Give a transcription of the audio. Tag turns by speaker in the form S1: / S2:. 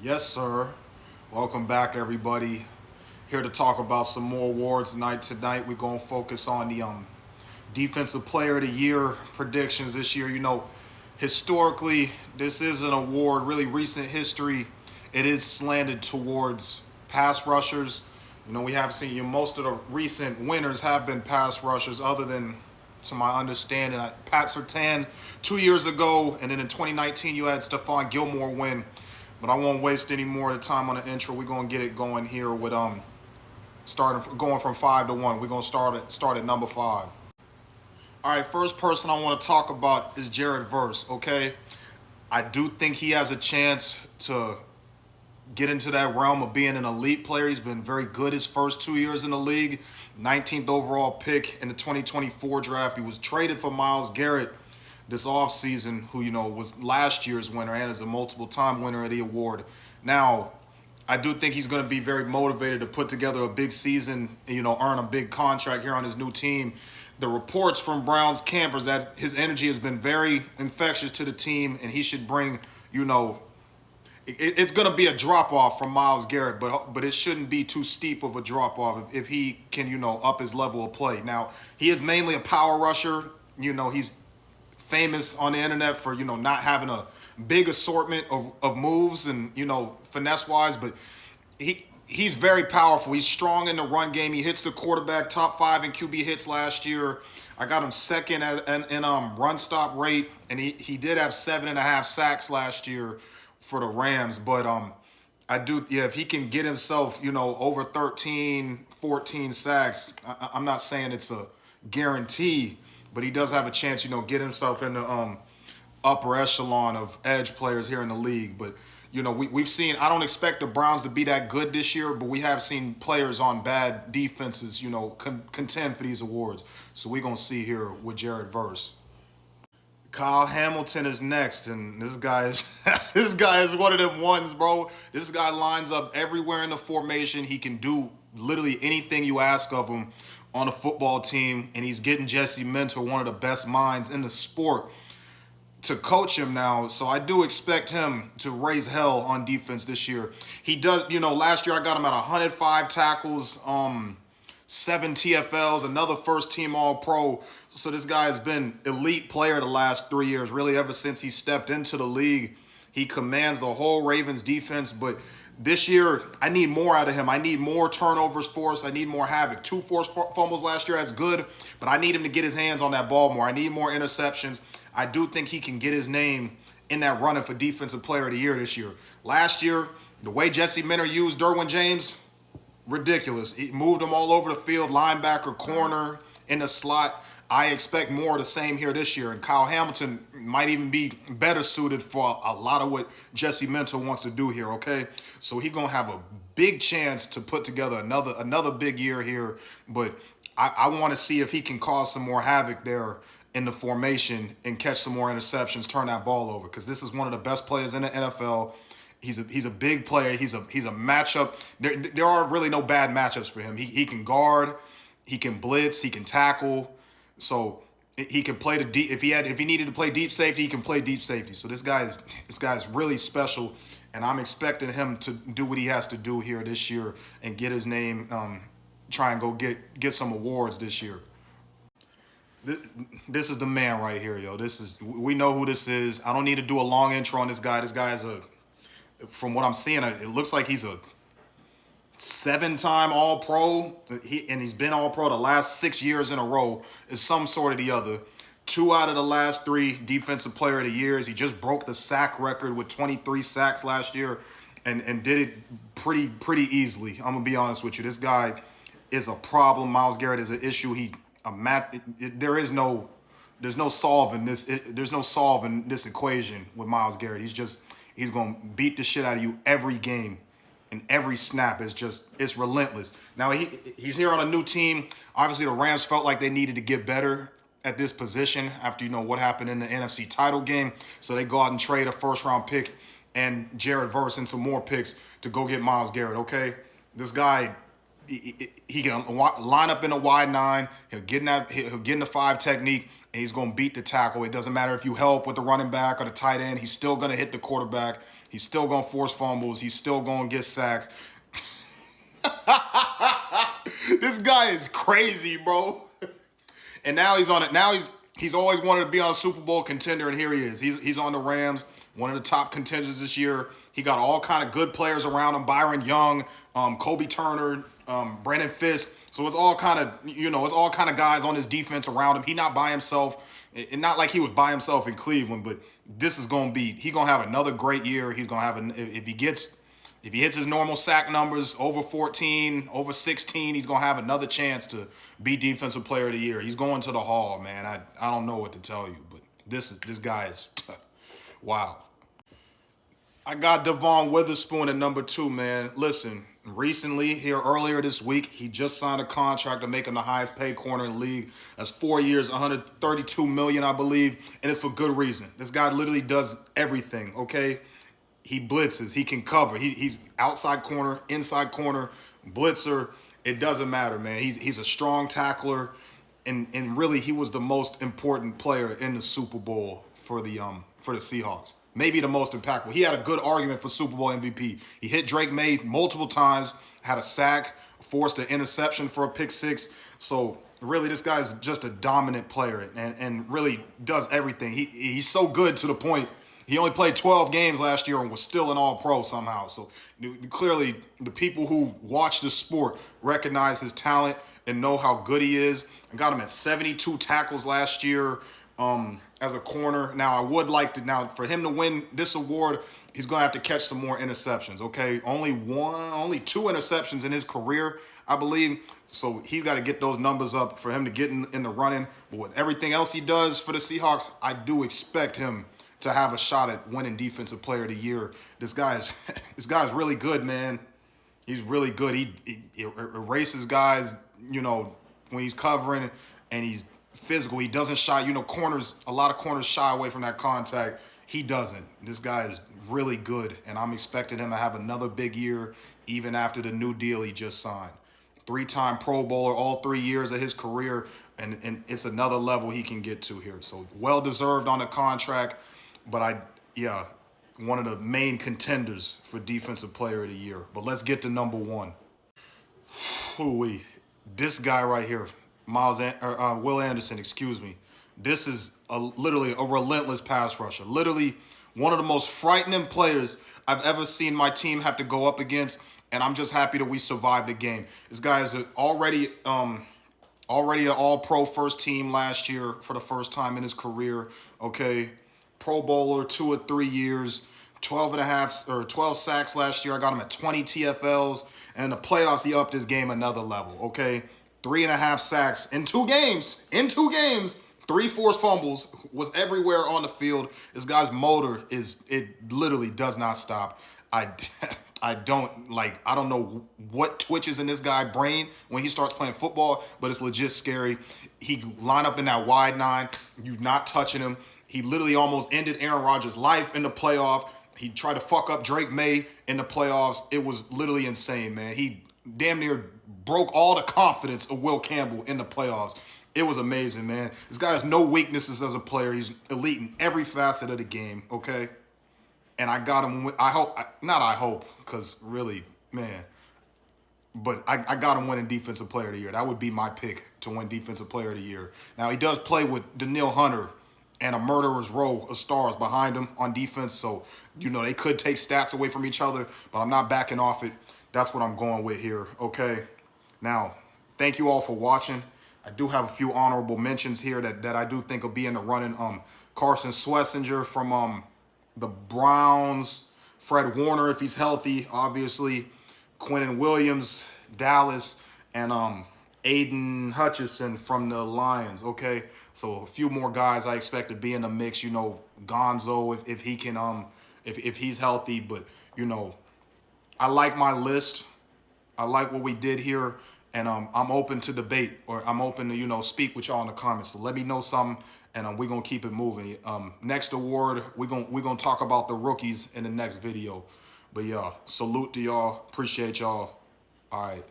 S1: Yes, sir. Welcome back, everybody. Here to talk about some more awards tonight. Tonight, we're going to focus on the Defensive Player of the Year predictions this year. Historically, this is an award, really recent history. It is slanted towards pass rushers. We have seen most of the recent winners have been pass rushers, other than, to my understanding, Pat Surtain 2 years ago, and then in 2019 you had Stephon Gilmore win. But I won't waste any more of the time on the intro. We're gonna get it going here with starting going from 5 to 1. We're gonna start at number 5. All right, first person I want to talk about is Jared Verse. Okay, I do think he has a chance to get into that realm of being an elite player. He's been very good his first 2 years in the league. 19th overall pick in the 2024 draft. He was traded for Myles Garrett this offseason, who, was last year's winner and is a multiple time winner of the award. Now, I do think he's going to be very motivated to put together a big season, earn a big contract here on his new team. The reports from Browns campers that his energy has been very infectious to the team, and he should bring, it's going to be a drop off from Myles Garrett, but it shouldn't be too steep of a drop off if he can, up his level of play. Now, he is mainly a power rusher. He's famous on the internet for, not having a big assortment of moves and, finesse wise, but he's very powerful. He's strong in the run game. He hits the quarterback, top 5 in QB hits last year. I got him second in run stop rate, and he did have 7.5 sacks last year for the Rams. But if he can get himself, over 13, 14 sacks, I'm not saying it's a guarantee, but he does have a chance, get himself in the upper echelon of edge players here in the league. But, we've seen, I don't expect the Browns to be that good this year, but we have seen players on bad defenses, contend for these awards. So we're going to see here with Jared Verse. Kyle Hamilton is next, and this guy is this guy is one of them ones, bro. This guy lines up everywhere in the formation. He can do literally anything you ask of him on a football team, and he's getting Jesse Minter, one of the best minds in the sport, to coach him now. So I do expect him to raise hell on defense this year. He does, last year I got him at 105 tackles, 7 TFLs, another first team All-Pro. So this guy has been elite player the last 3 years, really ever since he stepped into the league. He commands the whole Ravens defense, but this year, I need more out of him. I need more turnovers forced. I need more havoc. 2 forced fumbles last year, that's good, but I need him to get his hands on that ball more. I need more interceptions. I do think he can get his name in that running for Defensive Player of the Year this year. Last year, the way Jesse Minter used Derwin James, ridiculous. He moved him all over the field, linebacker, corner, in the slot. I expect more of the same here this year, and Kyle Hamilton might even be better suited for a lot of what Jesse Minter wants to do here, okay? So he's going to have a big chance to put together another big year here, but I want to see if he can cause some more havoc there in the formation and catch some more interceptions, turn that ball over, because this is one of the best players in the NFL. He's a big player. He's a matchup. There are really no bad matchups for him. He can guard, he can blitz, he can tackle. So he can play the deep. If he needed to play deep safety, he can play deep safety. So this guy is really special, and I'm expecting him to do what he has to do here this year and get his name. Try and go get some awards this year. This is the man right here, yo. We know who this is. I don't need to do a long intro on this guy. This guy is from what I'm seeing, it looks like he's a 7-time All-Pro. He's been All-Pro the last 6 years in a row. Is some sort of the other. 2 out of the last 3 Defensive Player of the Years. He just broke the sack record with 23 sacks last year, and did it pretty easily. I'm gonna be honest with you. This guy is a problem. Myles Garrett is an issue. There's no solving this. There's no solving this equation with Myles Garrett. He's gonna beat the shit out of you every game. And every snap it's relentless. Now he's here on a new team. Obviously the Rams felt like they needed to get better at this position after what happened in the NFC title game. So they go out and trade a first round pick and Jared Verse and some more picks to go get Myles Garrett, okay? This guy he can line up in a wide 9. He'll get in that. He'll get in the 5 technique, and he's going to beat the tackle. It doesn't matter if you help with the running back or the tight end. He's still going to hit the quarterback. He's still going to force fumbles. He's still going to get sacks. This guy is crazy, bro. And now he's on it. Now he's always wanted to be on a Super Bowl contender, and here he is. He's on the Rams, one of the top contenders this year. He got all kind of good players around him: Byron Young, Kobe Turner, Brandon Fisk. So it's all kind of, it's all kind of guys on his defense around him. He not by himself, and not like he was by himself in Cleveland. But this is gonna be. He gonna have another great year. He's gonna have if he hits his normal sack numbers, over 14, over 16, he's going to have another chance to be Defensive Player of the Year. He's going to the Hall, man. I don't know what to tell you, but this guy is wow. I got Devon Witherspoon at number 2, man. Listen, recently, here earlier this week, he just signed a contract to make him the highest paid corner in the league. That's 4 years, $132 million, I believe, and it's for good reason. This guy literally does everything, okay? He blitzes. He can cover. He's outside corner, inside corner, blitzer. It doesn't matter, man. He's a strong tackler, and really he was the most important player in the Super Bowl for the Seahawks. Maybe the most impactful. He had a good argument for Super Bowl MVP. He hit Drake May multiple times, had a sack, forced an interception for a pick 6. So really, this guy's just a dominant player and really does everything. He's so good to the point. He only played 12 games last year and was still an All-Pro somehow. So clearly, the people who watch the sport recognize his talent and know how good he is. I got him at 72 tackles last year as a corner. Now, I would like to, for him to win this award, he's going to have to catch some more interceptions, okay? Only 2 interceptions in his career, I believe. So he's got to get those numbers up for him to get in the running. But with everything else he does for the Seahawks, I do expect him to have a shot at winning Defensive Player of the Year. This guy's really good, man. He's really good. He erases guys, when he's covering, and he's physical. He doesn't shy. A lot of corners shy away from that contact. He doesn't. This guy is really good, and I'm expecting him to have another big year, even after the new deal he just signed. 3-time Pro Bowler all 3 years of his career, and it's another level he can get to here. So well-deserved on the contract. But one of the main contenders for Defensive Player of the Year. But let's get to number 1. Hoo-wee. This guy right here, Will Anderson, excuse me. This is literally a relentless pass rusher. Literally one of the most frightening players I've ever seen my team have to go up against, and I'm just happy that we survived the game. This guy is already an All-Pro first team last year for the first time in his career, okay? Pro Bowler 2 or 3 years, 12 sacks last year. I got him at 20 TFLs. And in the playoffs, he upped his game another level, okay? 3.5 sacks in 2 games. 3 forced fumbles, was everywhere on the field. This guy's motor it literally does not stop. I don't know what twitches in this guy's brain when he starts playing football, but it's legit scary. He line up in that wide 9. You're not touching him. He literally almost ended Aaron Rodgers' life in the playoff. He tried to fuck up Drake May in the playoffs. It was literally insane, man. He damn near broke all the confidence of Will Campbell in the playoffs. It was amazing, man. This guy has no weaknesses as a player. He's elite in every facet of the game, okay? And I got him, because really, man. But I got him winning Defensive Player of the Year. That would be my pick to win Defensive Player of the Year. Now, he does play with Danielle Hunter and a murderer's row of stars behind him on defense. So, they could take stats away from each other, but I'm not backing off it. That's what I'm going with here, okay? Now, thank you all for watching. I do have a few honorable mentions here that I do think will be in the running. Carson Schlesinger from the Browns. Fred Warner, if he's healthy, obviously. Quinnen Williams, Dallas. And Aiden Hutchinson from the Lions, okay? So a few more guys I expect to be in the mix. Gonzo if he can, if he's healthy. But I like my list. I like what we did here, and I'm open to debate, or I'm open to speak with y'all in the comments. So let me know something, and we're gonna keep it moving. Next award, we're gonna talk about the rookies in the next video. But yeah, salute to y'all. Appreciate y'all. All right.